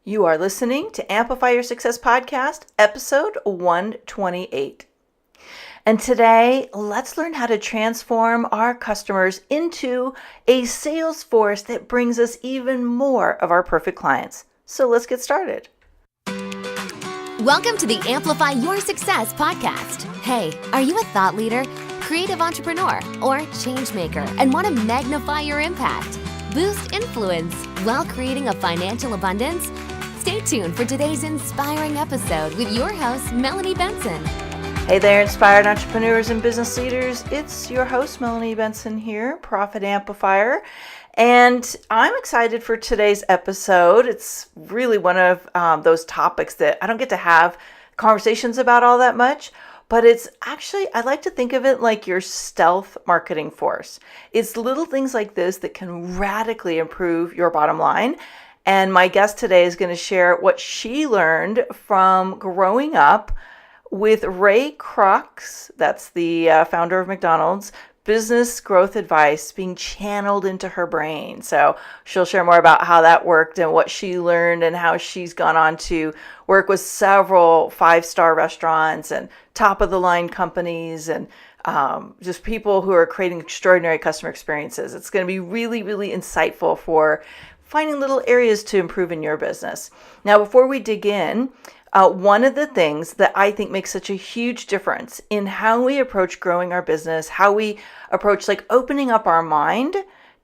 You are listening to Amplify Your Success podcast, episode 128. And today, let's learn how to transform our customers into a Salesforce that brings us even more of our perfect clients. So let's get started. Welcome to the Amplify Your Success podcast. Hey, are you a thought leader, creative entrepreneur, or change maker and want to magnify your impact, boost influence while creating a financial abundance? Stay tuned for today's inspiring episode with your host, Melanie Benson. Hey there, inspired entrepreneurs and business leaders. It's your host, Melanie Benson here, Profit Amplifier. And I'm excited for today's episode. It's really one of those topics that I don't get to have conversations about all that much, but it's actually, I like to think of it like your stealth marketing force. It's little things like this that can radically improve your bottom line. And my guest today is going to share what she learned from growing up with Ray Kroc's, that's the founder of McDonald's, business growth advice being channeled into her brain. So she'll share more about how that worked and what she learned and how she's gone on to work with several five-star restaurants and top-of-the-line companies and just people who are creating extraordinary customer experiences. It's going to be really, really insightful for finding little areas to improve in your business. Now, before we dig in, one of the things that I think makes such a huge difference in how we approach growing our business, how we approach like opening up our mind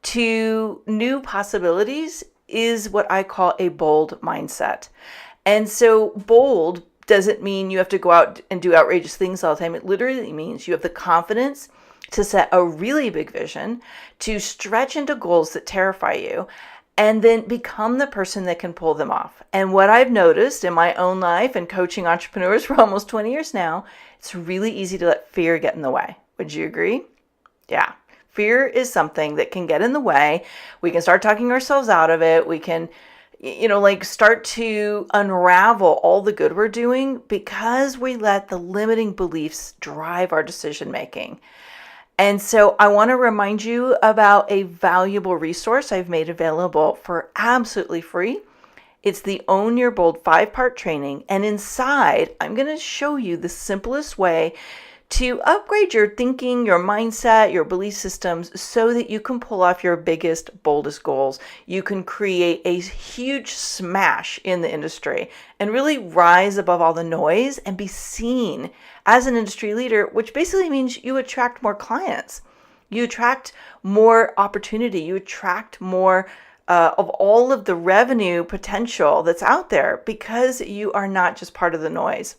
to new possibilities is what I call a bold mindset. And so bold doesn't mean you have to go out and do outrageous things all the time. It literally means you have the confidence to set a really big vision, to stretch into goals that terrify you, and then become the person that can pull them off. And what I've noticed in my own life and coaching entrepreneurs for almost 20 years now, it's really easy to let fear get in the way. Would you agree? Yeah. Fear is something that can get in the way. We can start talking ourselves out of it. We can, start to unravel all the good we're doing because we let the limiting beliefs drive our decision making. And so I want to remind you about a valuable resource I've made available for absolutely free. It's the Own Your Bold 5-part training. And inside, I'm going to show you the simplest way to upgrade your thinking, your mindset, your belief systems so that you can pull off your biggest, boldest goals. You can create a huge smash in the industry and really rise above all the noise and be seen as an industry leader, which basically means you attract more clients. You attract more opportunity. You attract more of all of the revenue potential that's out there because you are not just part of the noise.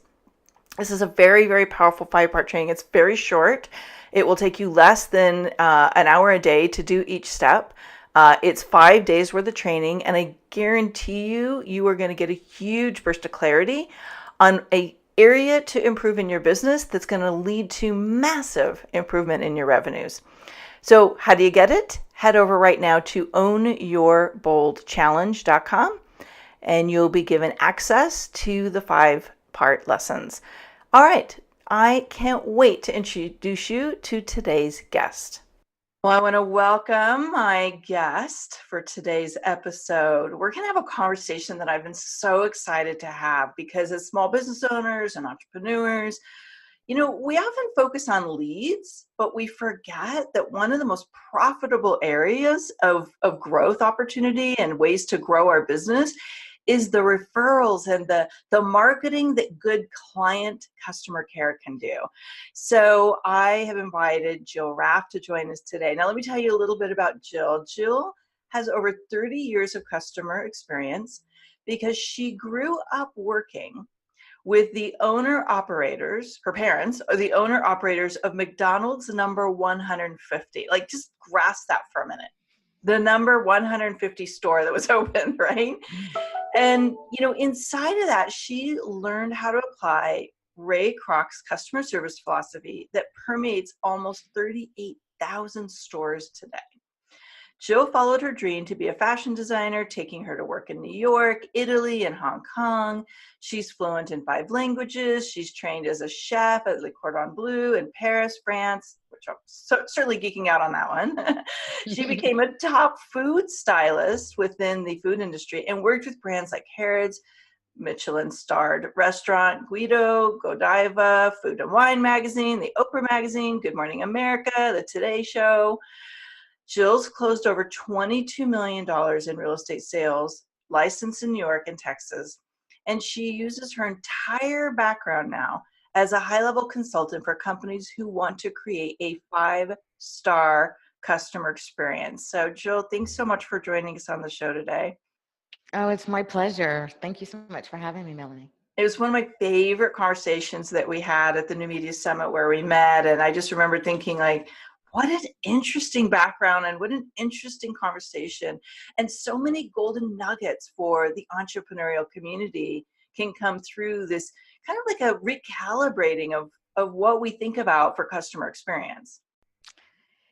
This is a very, very powerful 5-part training. It's very short. It will take you less than an hour a day to do each step. It's 5 days worth of training, and I guarantee you are going to get a huge burst of clarity on an area to improve in your business that's going to lead to massive improvement in your revenues. So how do you get it? Head over right now to ownyourboldchallenge.com, and you'll be given access to the 5-part lessons. All right, I can't wait to introduce you to today's guest. Well, I want to welcome my guest for today's episode. We're going to have a conversation that I've been so excited to have because as small business owners and entrepreneurs, we often focus on leads, but we forget that one of the most profitable areas of growth opportunity and ways to grow our business is the referrals and the marketing that good client customer care can do. So I have invited Jill Raff to join us today. Now, let me tell you a little bit about Jill. Jill has over 30 years of customer experience because she grew up working with the owner-operators, her parents are the owner-operators of McDonald's number 150. Like, just grasp that for a minute. The number 150 store that was open, right? And, inside of that, she learned how to apply Ray Kroc's customer service philosophy that permeates almost 38,000 stores today. Jill followed her dream to be a fashion designer, taking her to work in New York, Italy, and Hong Kong. She's fluent in 5 languages. She's trained as a chef at Le Cordon Bleu in Paris, France, which I'm certainly geeking out on that one. She became a top food stylist within the food industry and worked with brands like Harrods, Michelin-starred restaurant Guido, Godiva, Food and Wine Magazine, the Oprah Magazine, Good Morning America, The Today Show. Jill's closed over $22 million in real estate sales, licensed in New York and Texas. And she uses her entire background now as a high-level consultant for companies who want to create a 5-star customer experience. So Jill, thanks so much for joining us on the show today. Oh, it's my pleasure. Thank you so much for having me, Melanie. It was one of my favorite conversations that we had at the New Media Summit where we met. And I just remember thinking like, what an interesting background and what an interesting conversation. And so many golden nuggets for the entrepreneurial community can come through this kind of like a recalibrating of what we think about for customer experience.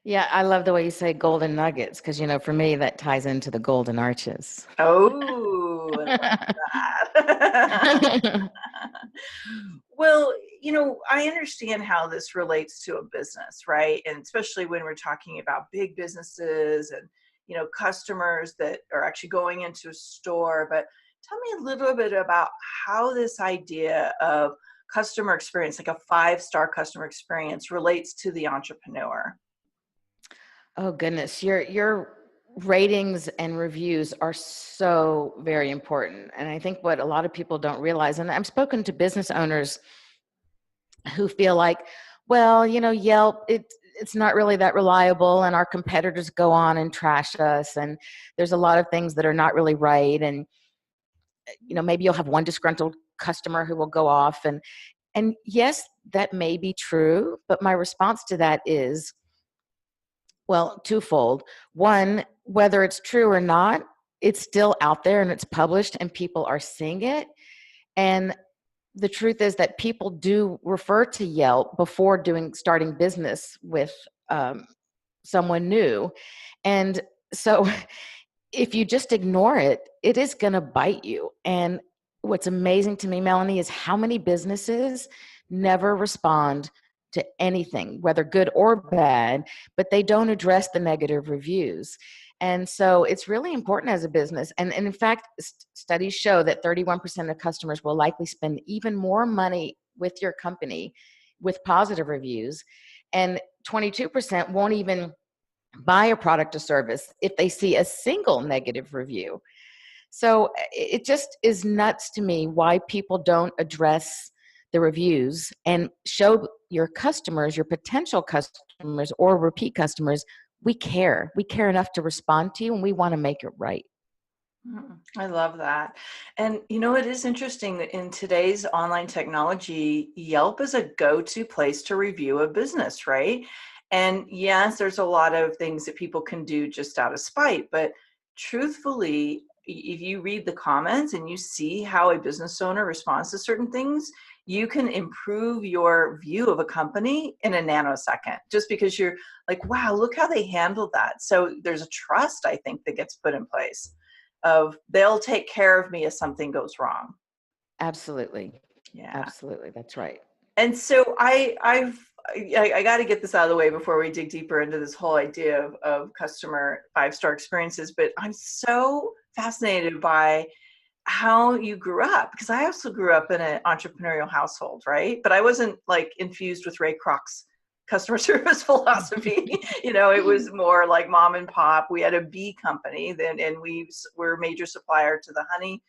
Yeah, I love the way you say golden nuggets because, for me, that ties into the golden arches. Oh, I love that. Well, I understand how this relates to a business, right? And especially when we're talking about big businesses and, customers that are actually going into a store. But tell me a little bit about how this idea of customer experience, like a 5-star customer experience, relates to the entrepreneur. Oh, goodness. Your ratings and reviews are so very important. And I think what a lot of people don't realize, and I've spoken to business owners who feel like, well, Yelp, it's not really that reliable and our competitors go on and trash us. And there's a lot of things that are not really right. And, maybe you'll have one disgruntled customer who will go off. And yes, that may be true. But my response to that is, well, twofold. One, whether it's true or not, it's still out there and it's published and people are seeing it. And the truth is that people do refer to Yelp before starting business with someone new. And so if you just ignore it, it is going to bite you. And what's amazing to me, Melanie, is how many businesses never respond to anything, whether good or bad, but they don't address the negative reviews. And so it's really important as a business. And in fact, studies show that 31% of customers will likely spend even more money with your company with positive reviews. And 22% won't even buy a product or service if they see a single negative review. So it just is nuts to me why people don't address the reviews and show your customers, your potential customers or repeat customers, we care. We care enough to respond to you and we want to make it right. I love that. And it is interesting that in today's online technology, Yelp is a go-to place to review a business, right? And yes, there's a lot of things that people can do just out of spite, but truthfully, if you read the comments and you see how a business owner responds to certain things, you can improve your view of a company in a nanosecond just because you're like, wow, look how they handled that. So there's a trust, I think, that gets put in place of they'll take care of me if something goes wrong. Absolutely. Yeah. Absolutely. That's right. And so I got to get this out of the way before we dig deeper into this whole idea of customer 5-star experiences, but I'm so fascinated by how you grew up, because I also grew up in an entrepreneurial household, right? But I wasn't like infused with Ray Kroc's customer service philosophy. It was more like mom and pop. We had a bee company then, and we were a major supplier to the honey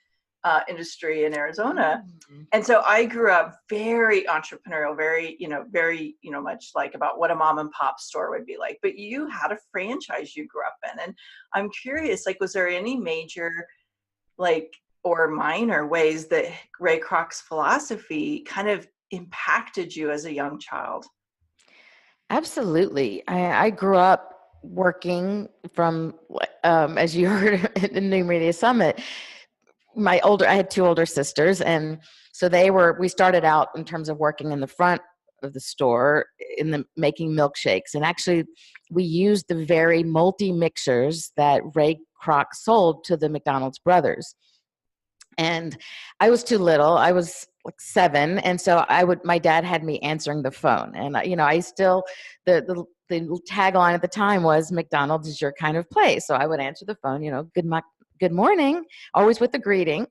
industry in Arizona. Mm-hmm. And so I grew up very entrepreneurial, very, much like about what a mom and pop store would be like. But you had a franchise you grew up in. And I'm curious, like, was there any major, or minor ways that Ray Kroc's philosophy kind of impacted you as a young child? Absolutely. I grew up working from, as you heard at the New Media Summit, I had 2 older sisters. And so we started out in terms of working in the front of the store making milkshakes. And actually we used the very multi mixers that Ray Kroc sold to the McDonald's brothers. And I was too little. I was like 7. And so my dad had me answering the phone. And, I still, the tagline at the time was McDonald's is your kind of place. So I would answer the phone, good morning, always with the greeting.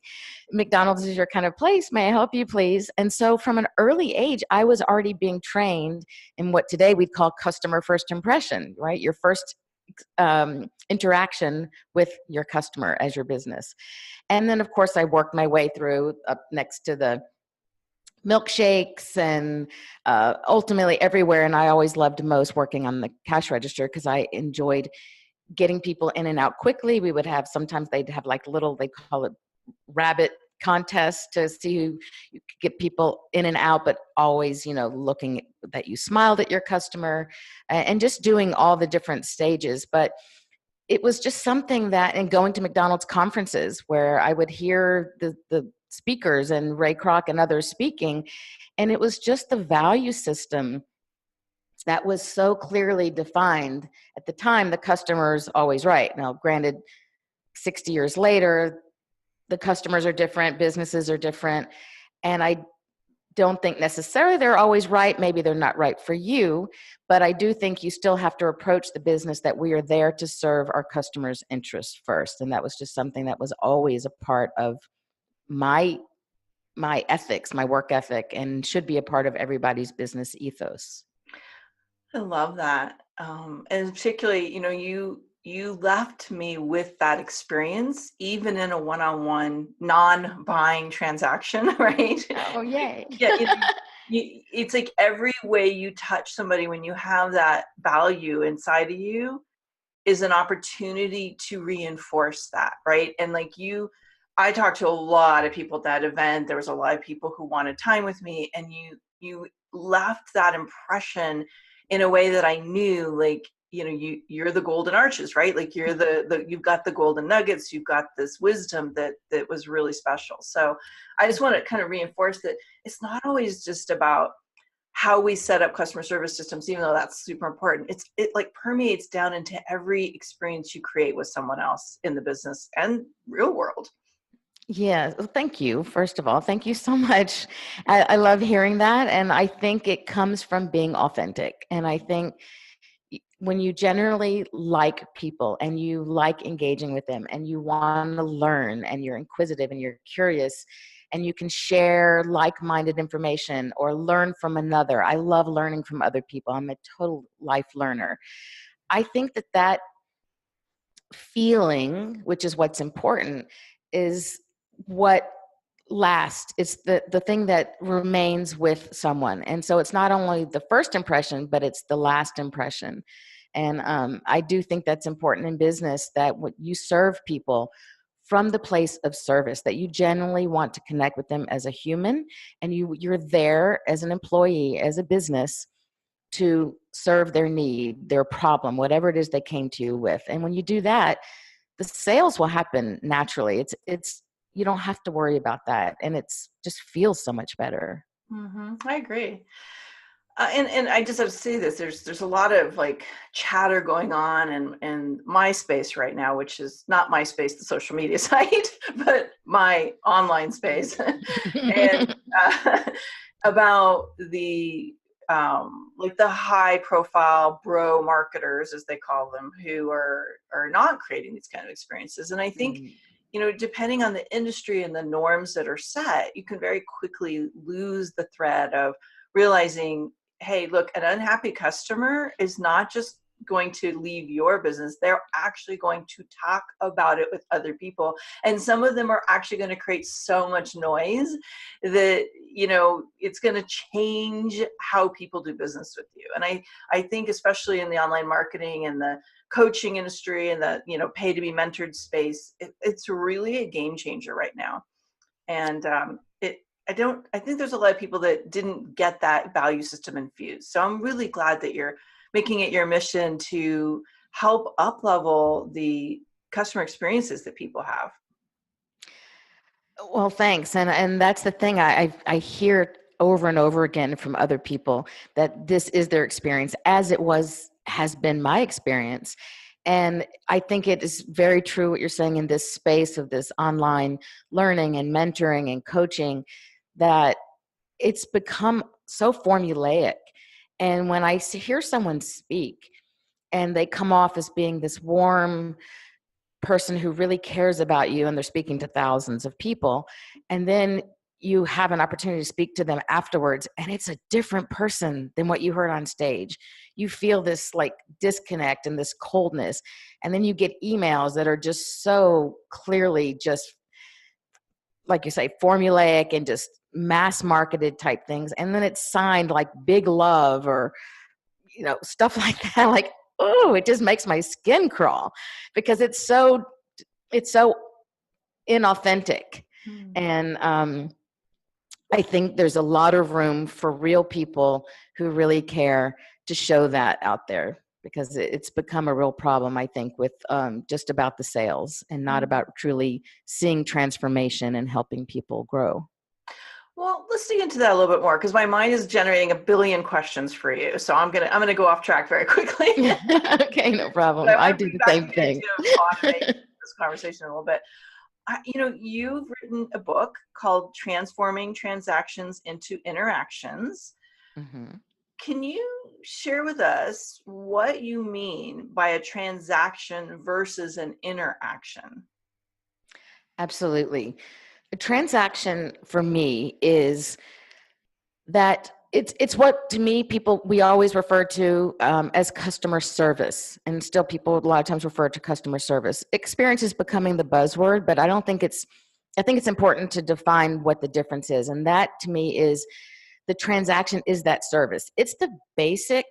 McDonald's is your kind of place. May I help you, please? And so from an early age, I was already being trained in what today we'd call customer first impression, right? Your first interaction with your customer as your business. And then, of course, I worked my way through up next to the milkshakes and ultimately everywhere. And I always loved most working on the cash register because I enjoyed getting people in and out quickly. We would have, sometimes they'd have like little, they call it rabbit contests to see who you could get people in and out, but always, looking that you smiled at your customer and just doing all the different stages. But it was just something that, and going to McDonald's conferences where I would hear the speakers and Ray Kroc and others speaking, and it was just the value system that was so clearly defined. At the time, the customer's always right. Now, granted, 60 years later, the customers are different, businesses are different, and I don't think necessarily they're always right. Maybe they're not right for you, but I do think you still have to approach the business that we are there to serve our customers' interests first. And that was just something that was always a part of my ethics, my work ethic, and should be a part of everybody's business ethos. I love that. And particularly, you left me with that experience, even in a one-on-one non-buying transaction, right? Oh, yay. Yeah, it's like every way you touch somebody when you have that value inside of you is an opportunity to reinforce that, right? And I talked to a lot of people at that event. There was a lot of people who wanted time with me, and you left that impression in a way that I knew, you're the golden arches, right? Like you're you've got the golden nuggets, you've got this wisdom that was really special. So I just want to kind of reinforce that it's not always just about how we set up customer service systems, even though that's super important. It permeates down into every experience you create with someone else in the business and real world. Yeah. Well, thank you. First of all, thank you so much. I love hearing that. And I think it comes from being authentic. And I think when you generally like people and you like engaging with them and you want to learn and you're inquisitive and you're curious and you can share like-minded information or learn from another. I love learning from other people. I'm a total life learner. I think that feeling, which is what's important, is what lasts. It's the thing that remains with someone. And so it's not only the first impression, but it's the last impression. And I do think that's important in business, that you serve people from the place of service, that you genuinely want to connect with them as a human, and you're there as an employee, as a business, to serve their need, their problem, whatever it is they came to you with. And when you do that, the sales will happen naturally. It's you don't have to worry about that, and it's just feels so much better. Mm-hmm. I agree. And I just have to say this, there's a lot of chatter going on in my space right now, which is not my space, the social media site, but my online space, and about the the high profile bro marketers, as they call them, who are not creating these kind of experiences. And I think, depending on the industry and the norms that are set, you can very quickly lose the thread of realizing, hey, look, an unhappy customer is not just going to leave your business. They're actually going to talk about it with other people. And some of them are actually going to create so much noise that, it's going to change how people do business with you. And I think especially in the online marketing and the coaching industry and the, pay to be mentored space, it's really a game changer right now. And I think there's a lot of people that didn't get that value system infused. So I'm really glad that you're making it your mission to help up-level the customer experiences that people have. Well, thanks. And that's the thing I hear over and over again from other people, that this is their experience, as it has been my experience. And I think it is very true what you're saying in this space of this online learning and mentoring and coaching, that it's become so formulaic. And when I hear someone speak and they come off as being this warm person who really cares about you, and they're speaking to thousands of people, and then you have an opportunity to speak to them afterwards and it's a different person than what you heard on stage, you feel this like disconnect and this coldness. And then you get emails that are just so clearly just, like you say, formulaic and just mass marketed type things. And then it's signed like big love or, stuff like that. Like, oh, it just makes my skin crawl because it's so inauthentic. And I think there's a lot of room for real people who really care to show that out there, because it's become a real problem, I think, with just about the sales and not about truly seeing transformation and helping people grow. Well, let's dig into that a little bit more, because my mind is generating a billion questions for you. So I'm gonna go off track very quickly. Okay, no problem. I do the same thing. Automate this conversation a little bit. You've written a book called Transforming Transactions into Interactions. Mm-hmm. Can you share with us what you mean by a transaction versus an interaction? Absolutely. A transaction for me is that it's what, to me, we always refer to as customer service, and still people a lot of times refer to customer service. Experience is becoming the buzzword, but I think it's important to define what the difference is. And that to me is the transaction is that service. It's the basic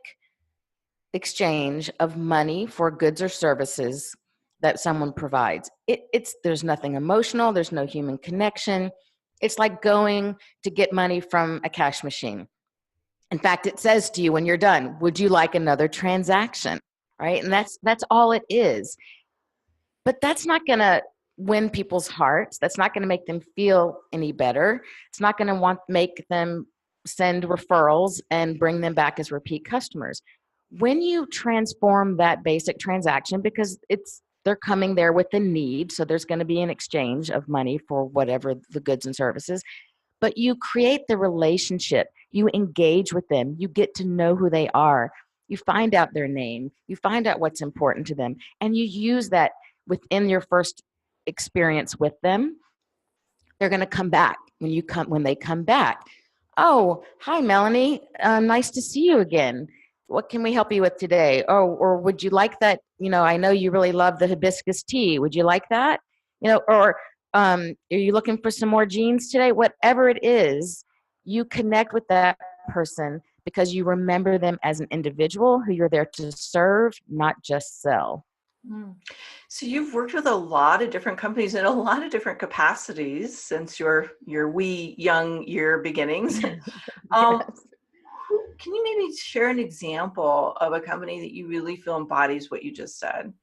exchange of money for goods or services that someone provides. There's nothing emotional. There's no human connection. It's like going to get money from a cash machine. In fact, it says to you when you're done, would you like another transaction? Right? And that's all it is. But that's not going to win people's hearts. That's not going to make them feel any better. It's not going to make them send referrals and bring them back as repeat customers. When you transform that basic transaction, because they're coming there with a need, so there's going to be an exchange of money for whatever the goods and services, but you create the relationship, you engage with them, you get to know who they are, you find out their name, you find out what's important to them, and you use that within your first experience with them. They're going to come back. When they come back, oh, hi, Melanie, nice to see you again. What can we help you with today? Oh, or would you like that? I know you really love the hibiscus tea. Would you like that? Or are you looking for some more jeans today? Whatever it is, you connect with that person because you remember them as an individual who you're there to serve, not just sell. So you've worked with a lot of different companies in a lot of different capacities since your wee young year beginnings. Yes. Can you maybe share an example of a company that you really feel embodies what you just said?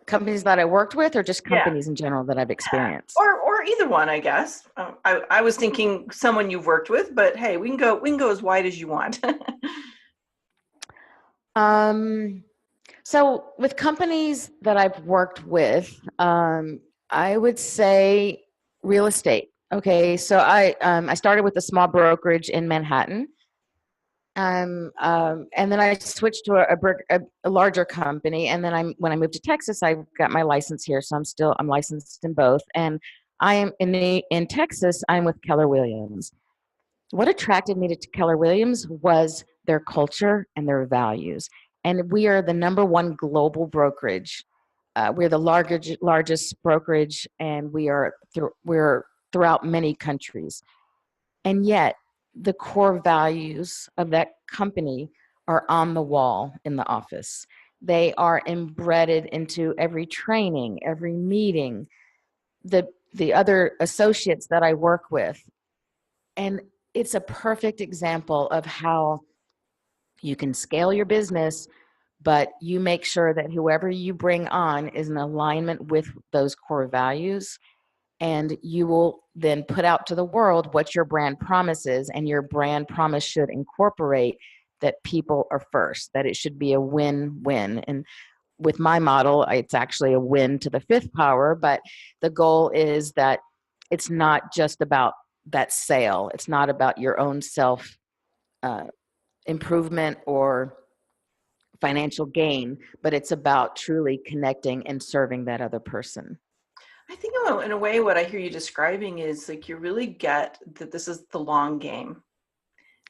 Companies that I worked with, or just companies in general that I've experienced? Or either one, I guess. I was thinking someone you've worked with, but hey, we can go as wide as you want. So with companies that I've worked with, I would say real estate. Okay, so I started with a small brokerage in Manhattan, and then I switched to a larger company, and then when I moved to Texas, I got my license here, so I'm licensed in both, and I am in Texas. I'm with Keller Williams. What attracted me to Keller Williams was their culture and their values, and we are the number one global brokerage. We're the largest brokerage, and we're throughout many countries. And yet, the core values of that company are on the wall in the office. They are embedded into every training, every meeting, the other associates that I work with. And it's a perfect example of how you can scale your business, but you make sure that whoever you bring on is in alignment with those core values. And you will then put out to the world what your brand promises, and your brand promise should incorporate that people are first, that it should be a win-win. And with my model, it's actually a win to the fifth power, but the goal is that it's not just about that sale. It's not about your own self improvement or financial gain, but it's about truly connecting and serving that other person. I think in a way, what I hear you describing is like you really get that this is the long game.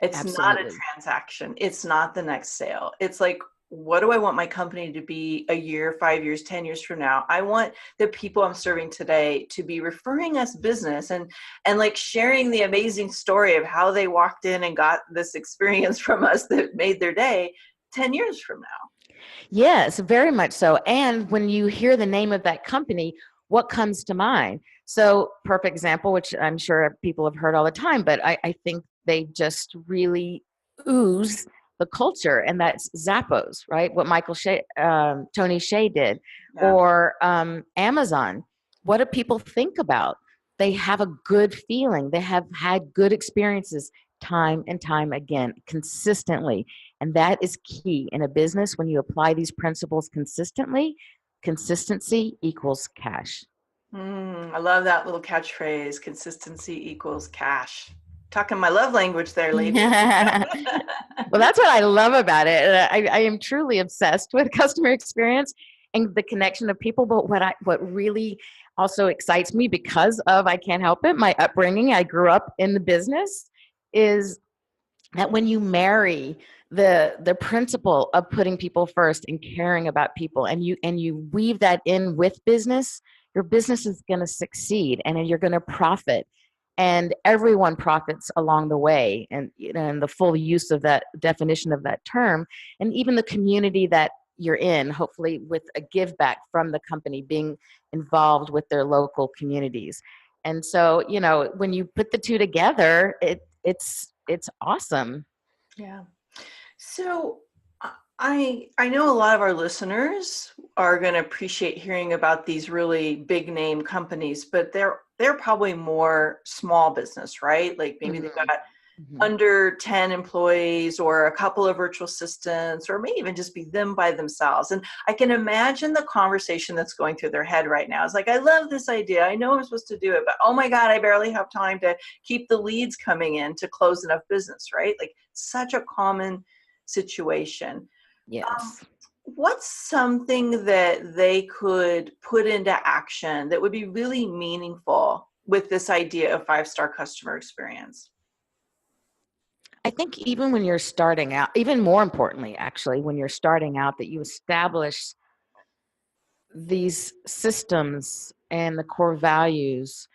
It's Absolutely. not a transaction. It's not the next sale. It's like, what do I want my company to be a year, 5 years, 10 years from now? I want the people I'm serving today to be referring us business and like sharing the amazing story of how they walked in and got this experience from us that made their day 10 years from now. Yes, very much so. And when you hear the name of that company, what comes to mind? So, perfect example, which I'm sure people have heard all the time, but I think they just really ooze the culture, and that's Zappos, right? What Tony Hsieh did, Yeah. or Amazon. What do people think about? They have a good feeling. They have had good experiences time and time again, consistently. And that is key in a business. When you apply these principles consistently, consistency equals cash. I love that little catchphrase, consistency equals cash. Talking my love language there, lady. Well, that's what I love about it. I am truly obsessed with customer experience and the connection of people. But what really also excites me, because of, I can't help it, my upbringing, I grew up in the business, is that when you marry the principle of putting people first and caring about people, and you weave that in with business, your business is going to succeed and you're going to profit, and everyone profits along the way. And and the full use of that definition of that term, and even the community that you're in, hopefully with a give back from the company, being involved with their local communities. And so, when you put the two together, it's awesome. Yeah. So I know a lot of our listeners are going to appreciate hearing about these really big name companies, but they're probably more small business, right? Like maybe they've got under 10 employees or a couple of virtual assistants, or maybe even just be them by themselves. And I can imagine the conversation that's going through their head right now. It's like, I love this idea. I know I'm supposed to do it, but oh my God, I barely have time to keep the leads coming in to close enough business, right? Like such a common situation. Yes. What's something that they could put into action that would be really meaningful with this idea of 5-star customer experience? I think even when you're starting out, even more importantly, actually, when you're starting out, that you establish these systems and the core values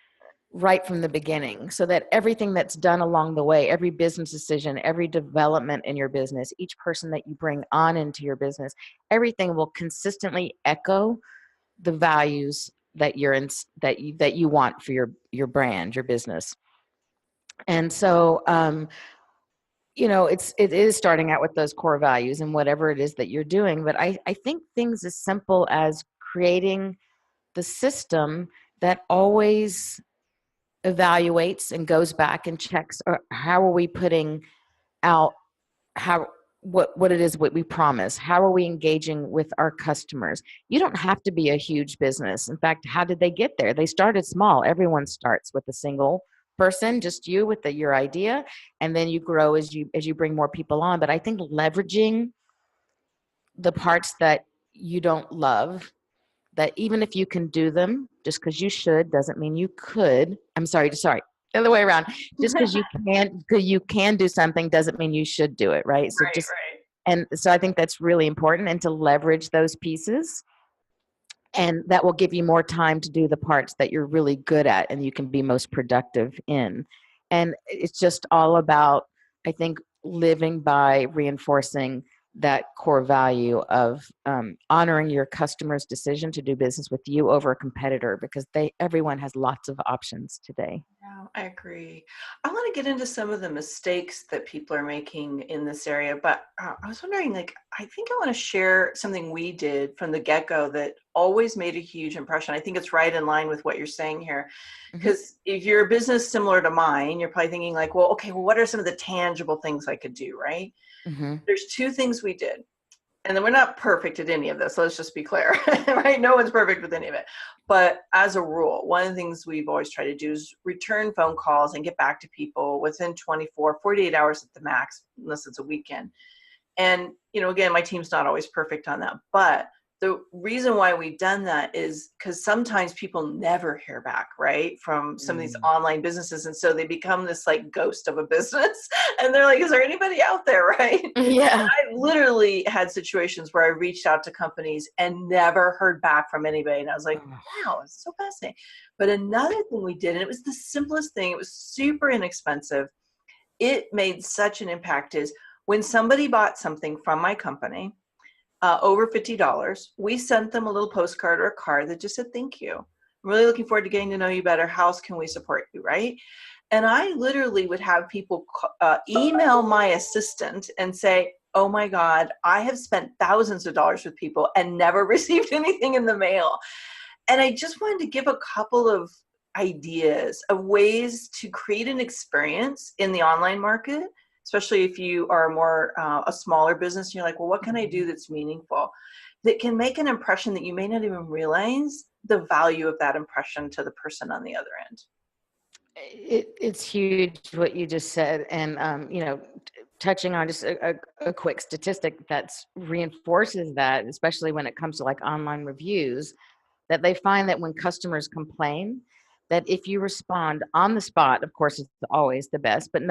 right from the beginning, so that everything that's done along the way, every business decision, every development in your business, each person that you bring on into your business, everything will consistently echo the values that you want for your brand, your business. And so it is starting out with those core values and whatever it is that you're doing. But I think things as simple as creating the system that always evaluates and goes back and checks, or how are we putting out what it is, what we promise, how are we engaging with our customers. You don't have to be a huge business. In fact, how did they get there? They started small. Everyone starts with a single person, just you with your idea, and then you grow as you bring more people on. But I think leveraging the parts that you don't love, that even if you can do them, just because you should doesn't mean you could. Sorry, the other way around. Just because you can do something doesn't mean you should do it, right? So Right. And so I think that's really important, and to leverage those pieces, and that will give you more time to do the parts that you're really good at and you can be most productive in. And it's just all about, I think, living by reinforcing that core value of honoring your customer's decision to do business with you over a competitor, because everyone has lots of options today. Yeah. I agree. I want to get into some of the mistakes that people are making in this area, but I was wondering, like, I think I want to share something we did from the get-go that always made a huge impression. I think it's right in line with what you're saying here. Mm-hmm. Because if you're a business similar to mine, you're probably thinking like, well, okay, well, what are some of the tangible things I could do, right? Mm-hmm. There's two things we did. And then we're not perfect at any of this. Let's just be clear, right? No one's perfect with any of it. But as a rule, one of the things we've always tried to do is return phone calls and get back to people within 24, 48 hours at the max, unless it's a weekend. And, again, my team's not always perfect on that. But the reason why we've done that is because sometimes people never hear back, right, from some of these online businesses. And so they become this like ghost of a business. And they're like, is there anybody out there, right? Yeah. I literally had situations where I reached out to companies and never heard back from anybody. And I was like, wow, it's so fascinating. But another thing we did, and it was the simplest thing, it was super inexpensive. It made such an impact, is when somebody bought something from my company, over $50, we sent them a little postcard or a card that just said, thank you. I'm really looking forward to getting to know you better. How else can we support you, right? And I literally would have people email my assistant and say, oh my God, I have spent thousands of dollars with people and never received anything in the mail. And I just wanted to give a couple of ideas of ways to create an experience in the online market, especially if you are more a smaller business. And you're like, well, what can I do that's meaningful, that can make an impression that you may not even realize the value of that impression to the person on the other end. It's huge what you just said. And, touching on just a quick statistic that reinforces that, especially when it comes to like online reviews, that they find that when customers complain, that if you respond on the spot, of course, it's always the best, but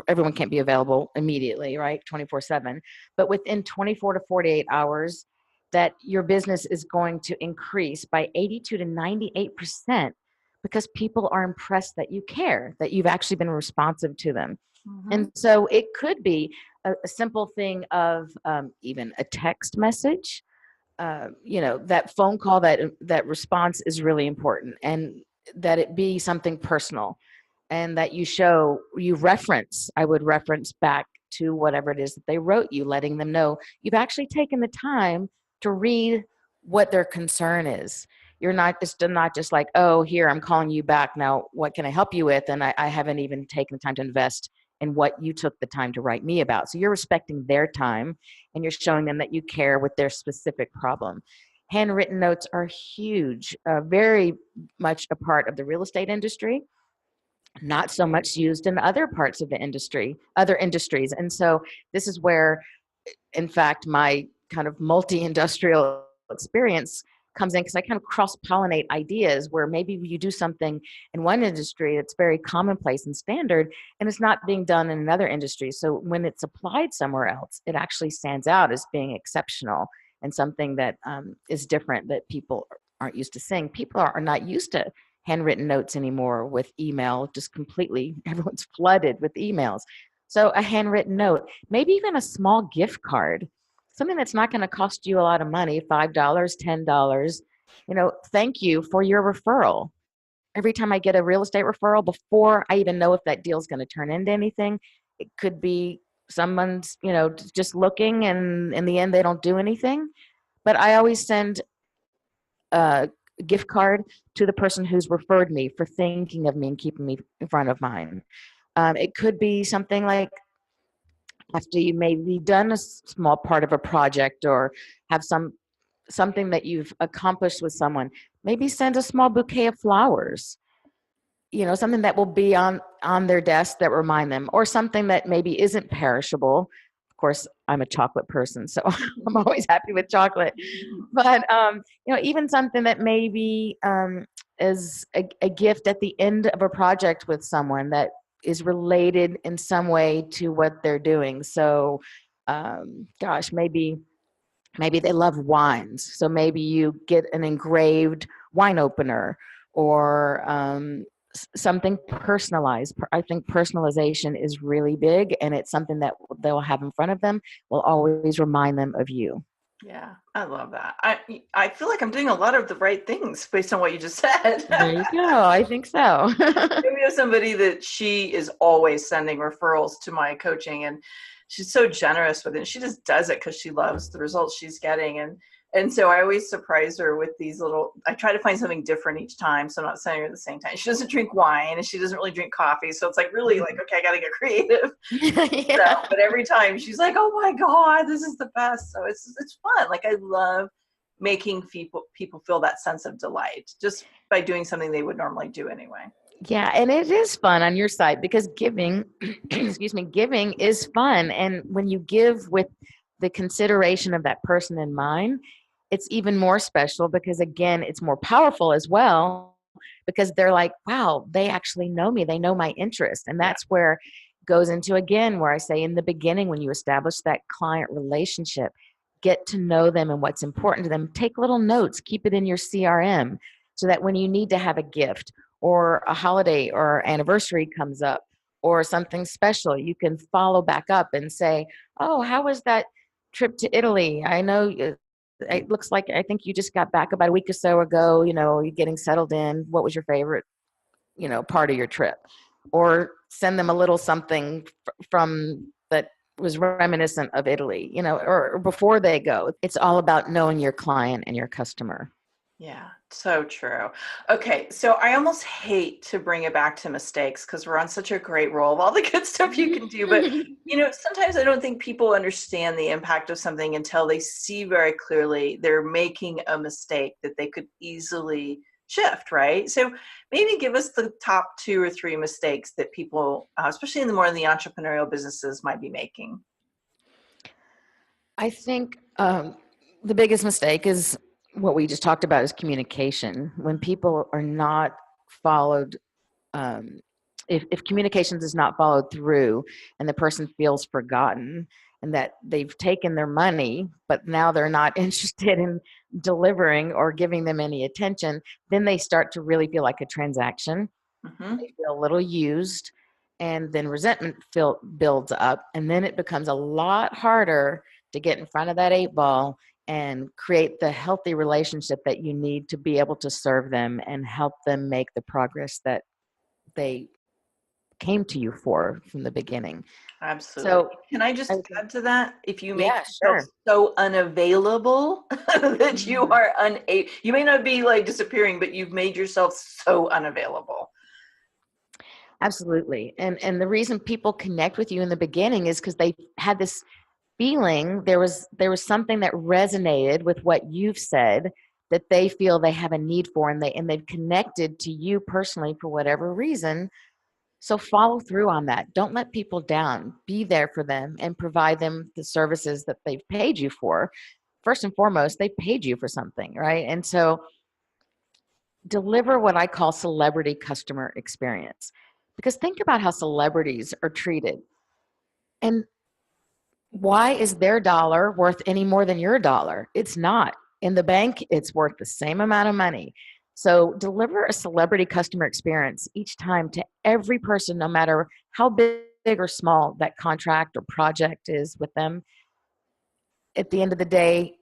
everyone can't be available immediately, right? 24/7, but within 24 to 48 hours, that your business is going to increase by 82 to 98% because people are impressed that you care, that you've actually been responsive to them. Mm-hmm. And so it could be a simple thing of even a text message, that phone call, that response is really important, and that it be something personal, and that I would reference back to whatever it is that they wrote you, letting them know you've actually taken the time to read what their concern is. You're not just like, oh, here, I'm calling you back now, what can I help you with? And I haven't even taken the time to invest in what you took the time to write me about. So you're respecting their time, and you're showing them that you care with their specific problem. Handwritten notes are huge, very much a part of the real estate industry, not so much used in other parts of the industry, other industries. And so this is where, in fact, my kind of multi-industrial experience comes in, because I kind of cross-pollinate ideas where maybe you do something in one industry that's very commonplace and standard, and it's not being done in another industry. So when it's applied somewhere else, it actually stands out as being exceptional and something that is different, that people aren't used to seeing. People are not used to handwritten notes anymore with email, just completely, everyone's flooded with emails. So a handwritten note, maybe even a small gift card, something that's not going to cost you a lot of money, $5, $10, thank you for your referral. Every time I get a real estate referral, before I even know if that deal is going to turn into anything, it could be someone's, just looking, and in the end, they don't do anything. But I always send a gift card to the person who's referred me for thinking of me and keeping me in front of mine. It could be something like, after you maybe done a small part of a project, or have something that you've accomplished with someone, maybe send a small bouquet of flowers, something that will be on their desk that remind them, or something that maybe isn't perishable. Of course, I'm a chocolate person, so I'm always happy with chocolate. But even something that maybe is a gift at the end of a project with someone that is related in some way to what they're doing. So, maybe they love wines. So maybe you get an engraved wine opener, or something personalized. I think personalization is really big, and it's something that they'll have in front of them will always remind them of you. Yeah, I love that. I feel like I'm doing a lot of the right things based on what you just said. There you go. I think so. We have somebody that she is always sending referrals to my coaching, and she's so generous with it. She just does it because she loves the results she's getting. And so I always surprise her with these little, I try to find something different each time. So I'm not sending her at the same time. She doesn't drink wine and she doesn't really drink coffee. So it's like really like, okay, I got to get creative. So, Yeah. but every time she's like, oh my God, this is the best. So it's fun. Like I love making people feel that sense of delight just by doing something they would normally do anyway. Yeah, and it is fun on your side because giving, excuse me, giving is fun. And when you give with the consideration of that person in mind, it's even more special because, again, it's more powerful as well because they're like, wow, they actually know me. They know my interest. And that's where it goes into, again, where I say in the beginning, when you establish that client relationship, get to know them and what's important to them. Take little notes, keep it in your CRM so that when you need to have a gift or a holiday or anniversary comes up or something special, you can follow back up and say, oh, how was that trip to Italy? I know it looks like I think you just got back about a week or so ago. You're getting settled in. What was your favorite, part of your trip? Or send them a little something from that was reminiscent of Italy, or before they go. It's all about knowing your client and your customer. Yeah, so true. Okay, so I almost hate to bring it back to mistakes because we're on such a great roll of all the good stuff you can do. But, sometimes I don't think people understand the impact of something until they see very clearly they're making a mistake that they could easily shift, right? So maybe give us the top 2 or 3 mistakes that people, especially in the entrepreneurial businesses, might be making. I think the biggest mistake is what we just talked about is communication. When people are not followed, if communications is not followed through and the person feels forgotten and that they've taken their money, but now they're not interested in delivering or giving them any attention, then they start to really feel like a transaction. Mm-hmm. They feel a little used, and then resentment builds up, and then it becomes a lot harder to get in front of that 8 ball and create the healthy relationship that you need to be able to serve them and help them make the progress that they came to you for from the beginning. Absolutely. So Can I just add to that? If you make yeah, yourself sure. so unavailable that you Mhm. are unable, you may not be like disappearing, but you've made yourself so unavailable. Absolutely. And the reason people connect with you in the beginning is because they had this feeling there was something that resonated with what you've said that they feel they have a need for, and they've connected to you personally for whatever reason. So follow through on that. Don't let people down. Be there for them and provide them the services that they've paid you for. First and foremost, they paid you for something, right? And so deliver what I call celebrity customer experience. Because think about how celebrities are treated. And why is their dollar worth any more than your dollar? It's not. In the bank, it's worth the same amount of money. So deliver a celebrity customer experience each time to every person, no matter how big or small that contract or project is with them. At the end of the day,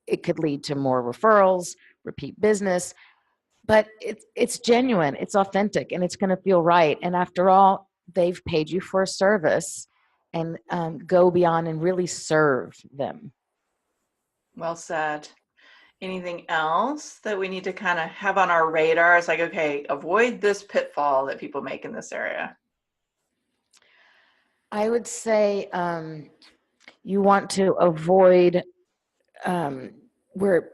it could lead to more referrals, repeat business, but it's genuine, it's authentic, and it's going to feel right. And after all, they've paid you for a service, and go beyond and really serve them. Well said. Anything else that we need to kind of have on our radar? It's like, okay, avoid this pitfall that people make in this area. I would say you want to avoid where,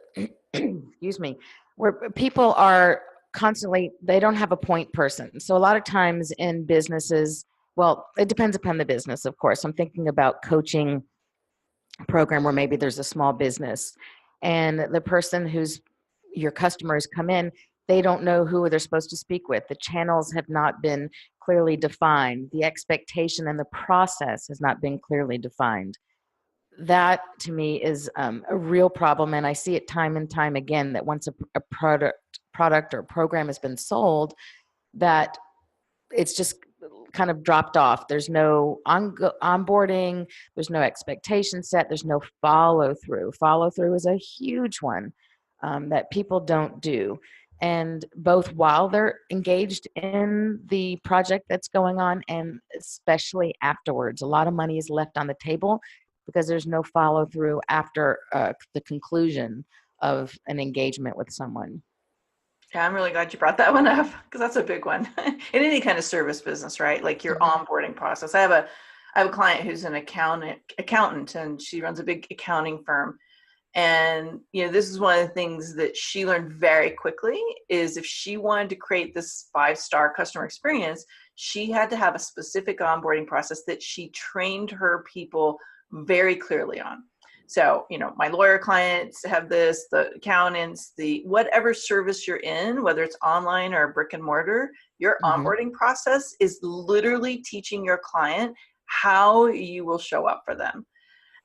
excuse me, where people are constantly, they don't have a point person. So a lot of times in businesses, well, it depends upon the business, of course. I'm thinking about coaching program where maybe there's a small business and the person who's your customers come in, they don't know who they're supposed to speak with. The channels have not been clearly defined. The expectation and the process has not been clearly defined. That to me is a real problem, and I see it time and time again that once a product or program has been sold, that it's just kind of dropped off. There's no onboarding. There's no expectation set. There's no follow through. Follow through is a huge one that people don't do. And both while they're engaged in the project that's going on and especially afterwards, a lot of money is left on the table because there's no follow through after the conclusion of an engagement with someone. Yeah, I'm really glad you brought that one up because that's a big one in any kind of service business, right? Like your onboarding process. I have a client who's an accountant, and she runs a big accounting firm. And, this is one of the things that she learned very quickly is if she wanted to create this 5-star customer experience, she had to have a specific onboarding process that she trained her people very clearly on. So, my lawyer clients have this, the accountants, the whatever service you're in, whether it's online or brick and mortar, your onboarding process is literally teaching your client how you will show up for them.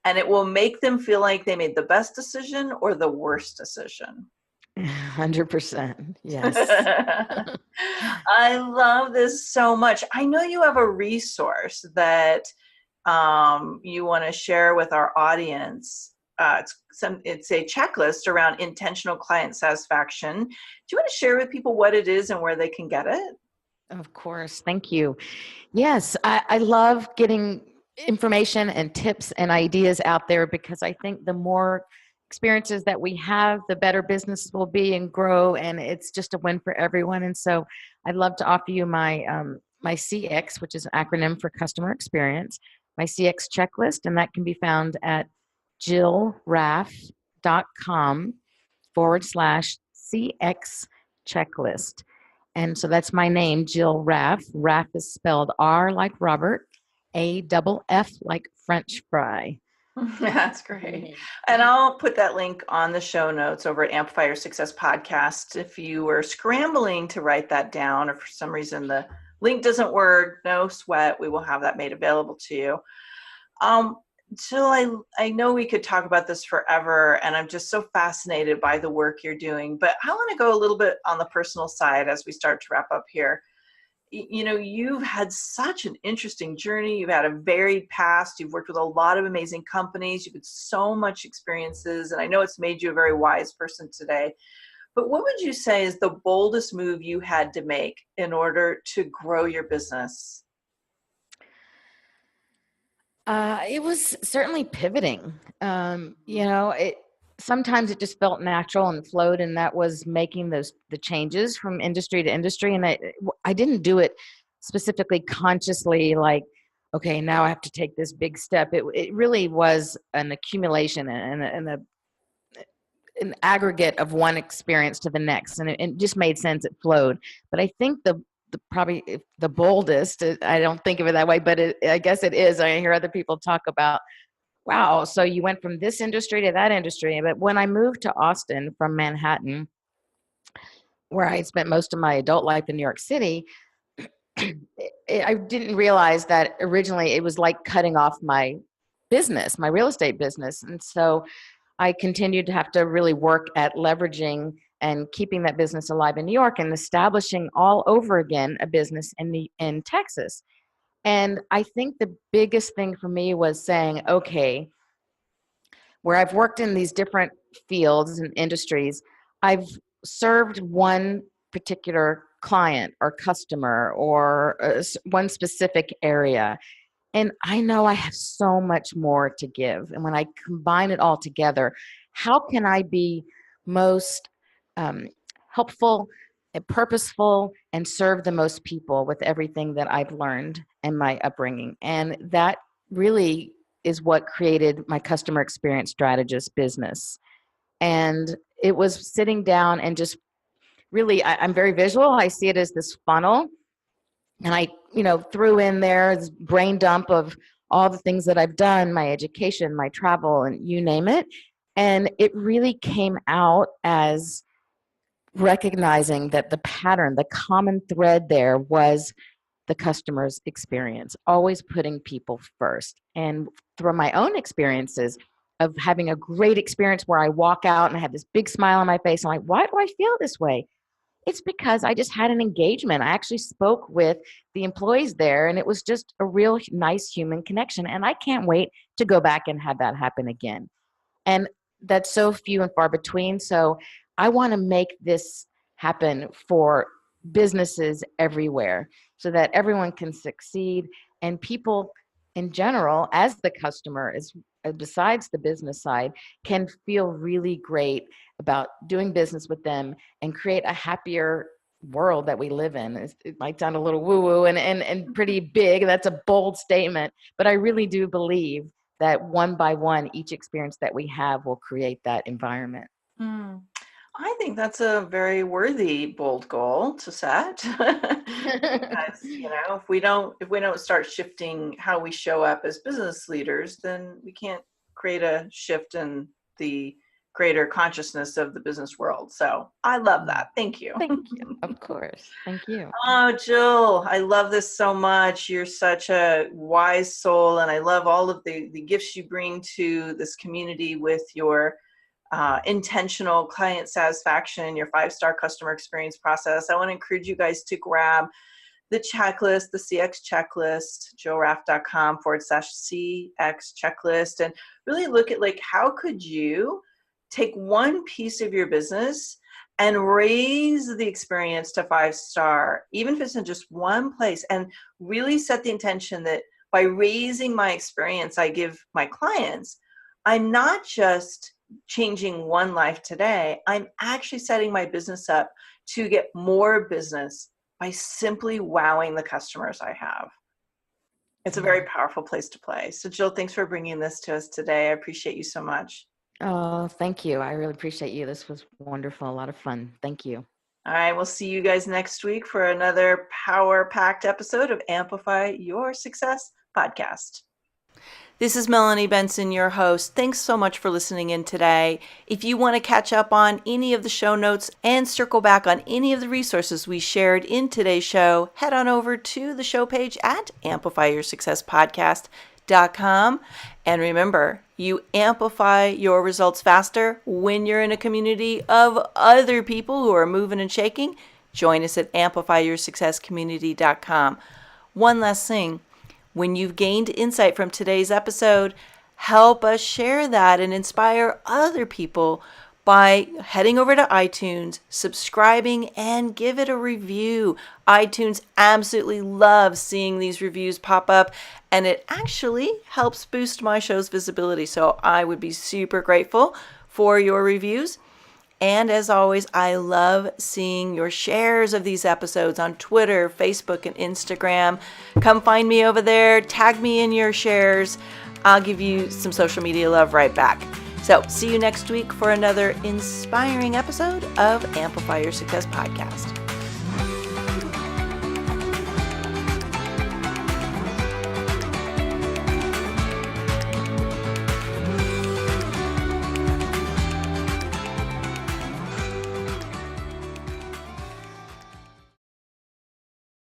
And it will make them feel like they made the best decision or the worst decision. 100%. Yes. I love this so much. I know you have a resource that you want to share with our audience. It's a checklist around intentional client satisfaction. Do you want to share with people what it is and where they can get it? Of course. Thank you. Yes, I love getting information and tips and ideas out there because I think the more experiences that we have, the better business will be and grow, and it's just a win for everyone. And so I'd love to offer you my my CX, which is an acronym for customer experience, my CX checklist, and that can be found at jillraff.com/CX checklist. And so that's my name, Jill Raff. Raff is spelled R like Robert, AFF like French fry. That's great. And I'll put that link on the show notes over at Amplify Your Success podcast. If you were scrambling to write that down or for some reason the link doesn't work, no sweat. We will have that made available to you. Jill, I know we could talk about this forever, and I'm just so fascinated by the work you're doing, but I want to go a little bit on the personal side as we start to wrap up here. You've had such an interesting journey. You've had a varied past. You've worked with a lot of amazing companies. You've had so much experiences, and I know it's made you a very wise person today. But what would you say is the boldest move you had to make in order to grow your business? It was certainly pivoting. Sometimes it just felt natural and flowed, and that was making the changes from industry to industry. And I didn't do it specifically consciously, like, okay, now I have to take this big step. It really was an accumulation and an aggregate of one experience to the next, and it just made sense. It flowed. But I think probably the boldest, I don't think of it that way, but I guess it is. I hear other people talk about, wow, so you went from this industry to that industry. But when I moved to Austin from Manhattan, where I spent most of my adult life in New York City, I didn't realize that originally it was like cutting off my business, my real estate business. And so I continued to have to really work at leveraging and keeping that business alive in New York and establishing all over again a business in Texas. And I think the biggest thing for me was saying, okay, where I've worked in these different fields and industries, I've served one particular client or customer or one specific area. And I know I have so much more to give. And when I combine it all together, how can I be most helpful and purposeful and serve the most people with everything that I've learned in my upbringing? And that really is what created my customer experience strategist business. And it was sitting down and just really, I'm very visual. I see it as this funnel. And I, threw in there this brain dump of all the things that I've done, my education, my travel, and you name it. And it really came out as recognizing that the pattern, the common thread there was the customer's experience, always putting people first. And through my own experiences of having a great experience where I walk out and I have this big smile on my face, I'm like, why do I feel this way? It's because I just had an engagement. I actually spoke with the employees there, and it was just a real nice human connection. And I can't wait to go back and have that happen again. And that's so few and far between. So I want to make this happen for businesses everywhere so that everyone can succeed and people in general, as the customer, is besides the business side, can feel really great about doing business with them and create a happier world that we live in. It might sound a little woo-woo and pretty big. That's a bold statement, but I really do believe that one by one, each experience that we have will create that environment. I think that's a very worthy, bold goal to set. Because, if we don't start shifting how we show up as business leaders, then we can't create a shift in the greater consciousness of the business world. So I love that. Thank you. Thank you. Of course. Thank you. Oh, Jill, I love this so much. You're such a wise soul, and I love all of the gifts you bring to this community with your intentional client satisfaction, your 5-star customer experience process. I want to encourage you guys to grab the checklist, the CX checklist, joeraff.com/CX checklist, and really look at how could you take one piece of your business and raise the experience to 5-star, even if it's in just one place, and really set the intention that by raising my experience I give my clients, I'm not just changing one life today, I'm actually setting my business up to get more business by simply wowing the customers I have. It's a very powerful place to play. So Jill, thanks for bringing this to us today. I appreciate you so much. Oh, thank you. I really appreciate you. This was wonderful. A lot of fun. Thank you. All right, we'll see you guys next week for another power-packed episode of Amplify Your Success podcast. This is Melanie Benson, your host. Thanks so much for listening in today. If you want to catch up on any of the show notes and circle back on any of the resources we shared in today's show, head on over to the show page at amplifyyoursuccesspodcast.com. And remember, you amplify your results faster when you're in a community of other people who are moving and shaking. Join us at amplifyyoursuccesscommunity.com. One last thing. When you've gained insight from today's episode, help us share that and inspire other people by heading over to iTunes, subscribing, and give it a review. iTunes absolutely loves seeing these reviews pop up, and it actually helps boost my show's visibility. So I would be super grateful for your reviews. And as always, I love seeing your shares of these episodes on Twitter, Facebook, and Instagram. Come find me over there. Tag me in your shares. I'll give you some social media love right back. So see you next week for another inspiring episode of Amplify Your Success podcast.